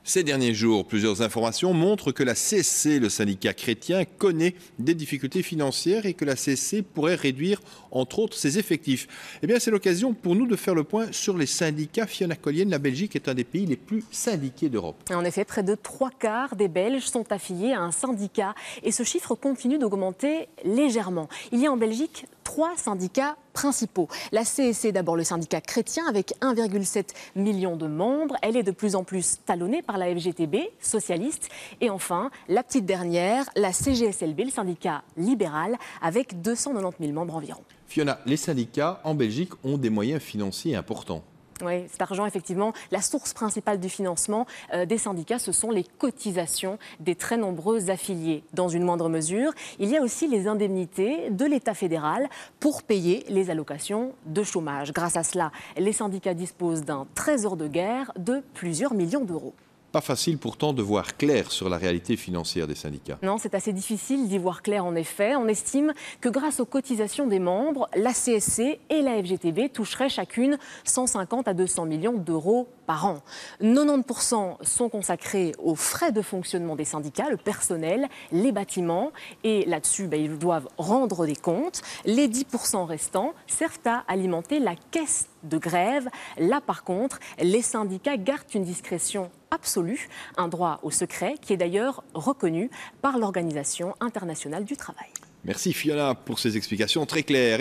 Ces derniers jours, plusieurs informations montrent que la CSC, le syndicat chrétien, connaît des difficultés financières et que la CSC pourrait réduire, entre autres, ses effectifs. Eh bien, c'est l'occasion pour nous de faire le point sur les syndicats. Fiona Collienne, la Belgique est un des pays les plus syndiqués d'Europe. En effet, près de 3/4 des Belges sont affiliés à un syndicat et ce chiffre continue d'augmenter légèrement. Il y a en Belgique 3 syndicats principaux. La CSC, d'abord le syndicat chrétien avec 1,7 million de membres. Elle est de plus en plus talonnée par la FGTB, socialiste. Et enfin, la petite dernière, la CGSLB, le syndicat libéral, avec 290 000 membres environ. Fiona, les syndicats en Belgique ont des moyens financiers importants. Oui, cet argent, effectivement, la source principale du financement des syndicats, ce sont les cotisations des très nombreux affiliés. Dans une moindre mesure, il y a aussi les indemnités de l'État fédéral pour payer les allocations de chômage. Grâce à cela, les syndicats disposent d'un trésor de guerre de plusieurs millions d'euros. Pas facile pourtant de voir clair sur la réalité financière des syndicats. Non, c'est assez difficile d'y voir clair en effet. On estime que grâce aux cotisations des membres, la CSC et la FGTB toucheraient chacune 150 à 200 millions d'euros par an. 90% sont consacrés aux frais de fonctionnement des syndicats, le personnel, les bâtiments. Et là-dessus, ils doivent rendre des comptes. Les 10% restants servent à alimenter la caisse de grève. Là, par contre, les syndicats gardent une discrétion absolue, un droit au secret qui est d'ailleurs reconnu par l'Organisation internationale du travail. Merci Fiona pour ces explications très claires.